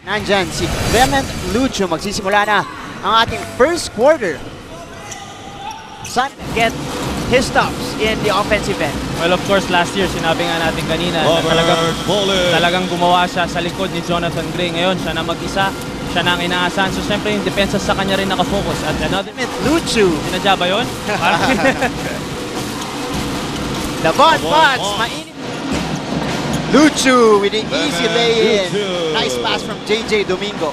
Nandyan si Clement Lucio. Magsisimula na ang ating first quarter. Sun get his stops in the offensive end. Well, of course, last year, sinabi nga natin kanina na talagang gumawa siya sa likod ni Jonathan Gray. Ngayon, siya na mag-isa, siya na ang inaasahan. So, syempre, yung depensa sa kanya rin nakafocus. At another... Lucio. Sinadya ba yun? Davon Potts, mainit. Lucio with an easy lay-in. Nice pass from JJ Domingo.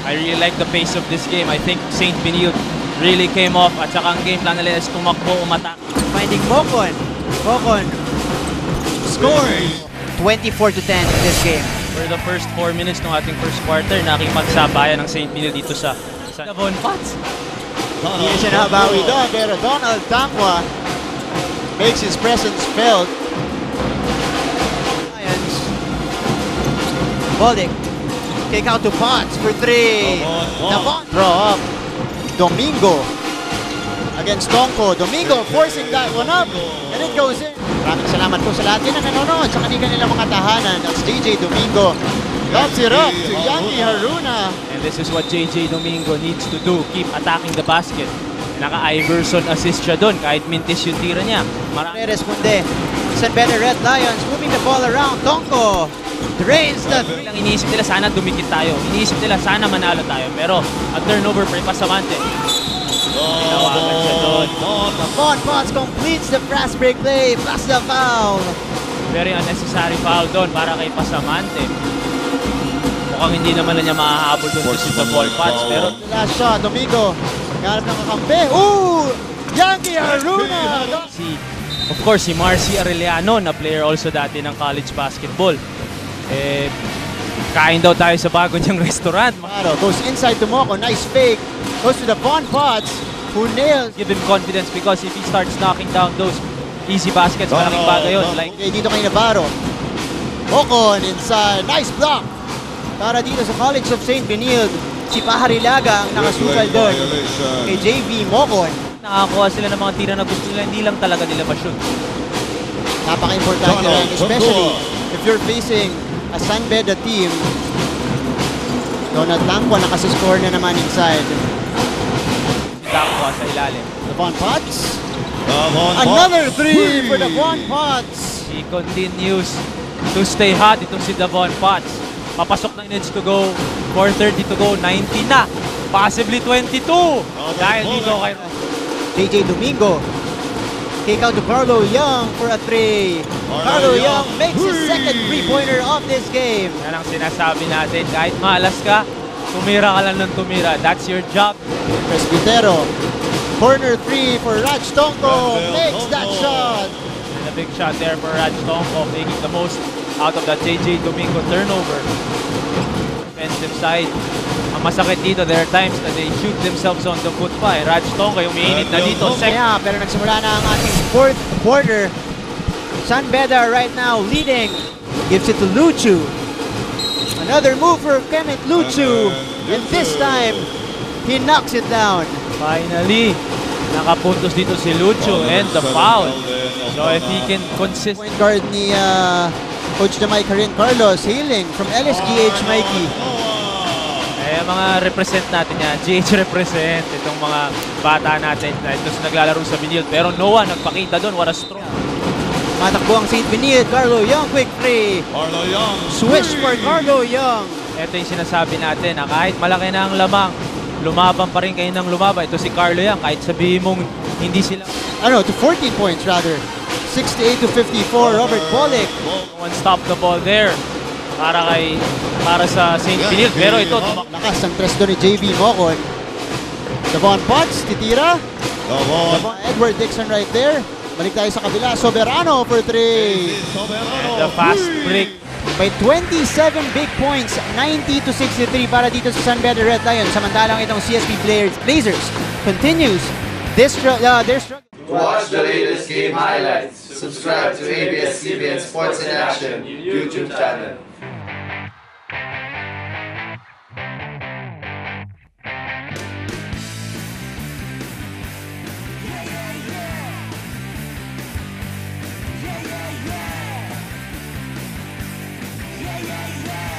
I really like the pace of this game. I think St. Benilde really came off at saka ang game plan nila is tumakbo, umatak. Finding Mocon. Mocon scores 24-10 in this game. For the first 4 minutes ng ating first quarter, nakipagsabayan ng St. Benilde dito sa Davon Potts. Hindi siya nabawi doon, pero Donald Tangwa makes his presence felt. Lions. Boldick. Kick out to Potts for 3. Davon. Draw up. Domingo against Tonko. Domingo forcing that one up and it goes in. Maraming salamat po sa lahat din na nanonood sa kanila mga tahanan. That's JJ Domingo. Lobs it up to Yangi Haruna. And this is what JJ Domingo needs to do. Keep attacking the basket. Naka-Iverson assist siya doon kahit mintis yung tira niya. Responde. San Beda Red Lions moving the ball around. Tonko drains the... Iniisip nila sana dumikit tayo. Iniisip nila sana manalo tayo. Pero a turnover for Pasamante. Tinawagan siya doon. Davon Potts completes the fast break play plus the foul. Very unnecessary foul doon para kay Pasamante. Mukhang hindi naman na niya mahahabol doon si Davon Potts. Pero last shot, Domingo. Ganap ng kakampi. Ooh! Yangi Haruna! Of course, si Marcy Arellano na player also dati ng college basketball. Kain daw tayo sa bago niyang restaurant. Goes inside to Moko, nice fake. Goes to Davon Potts, who nails. Give him confidence because if he starts knocking down those easy baskets, malaking bagay yun. Okay, dito kay Navarro. Moko inside, nice block. Para dito sa College of St. Benilde, si Paharilaga ang nakasukal doon kay JV Mocon. Nakakuha sila ng mga tira na gusto nila, hindi lang talaga nila ma-shoot. Napaka-importante rin, especially if you're facing a San Beda team. Donald Tangwa nakasiscore na naman inside. Tangwa sa ilalim. Davon Potts. Another 3 for Davon Potts. He continues to stay hot. Itong si Davon Potts. Papasok na minutes to go. 4:30 to go. 19 na. Possibly 22. Dahil dito kay JJ Domingo. Kick out to Carlo Young for a 3. Carlo Young makes his second 3-pointer of this game. Yan ang sinasabi natin. Kahit malas ka, tumira ka lang ng tumira. That's your job. Presbitero. Corner 3 for Raj Tonko. Makes that shot. And a big shot there for Raj Tonko. Making the most out of that JJ Domingo turnover. Defensive side. Ang masakit dito, there are times that they shoot themselves on the foot pa. Raj Tonko yung umiinit na dito. Yeah, pero nagsimula na ang ating fourth quarter. San Beda right now leading. Gives it to Lucio. Another move for Clement Lucio. And this time, he knocks it down. Finally, nakapuntos dito si Lucio and the foul. So if he can consist... Point guard ni Coach Damay Karin Carlos, hailing from LSGH Mikey. Mga represent natin yan, GH represent itong mga bata natin na ito naglalaro sa Benilde. Pero no one nagpakita doon, what a strong. Matakbo ang St. Benilde, Carlo Young, quick free. Carlo Young. Swish for Carlo Young. Ito yung sinasabi natin na kahit malaki na ang lamang, lumaban pa rin kayo ng lumaban. Ito si Carlo Young, kahit sabihin mong hindi sila... Ano, to 14 points rather. 68-54, Robert Pollock. One stop the ball there. Para sa St. Benilde, pero ito lakas ang tres doon ni JV Mocon. Davon Potts, titira. Edward Dixon right there. Balik tayo sa kabila. Soberano for 3. And the fast break. By 27 big points, 90-63 para dito sa San Beda Red Lions. Samantalang itong CSP Blazers continues their struggle. To watch the latest game highlights, subscribe to ABS-CBN Sports in Action YouTube channel.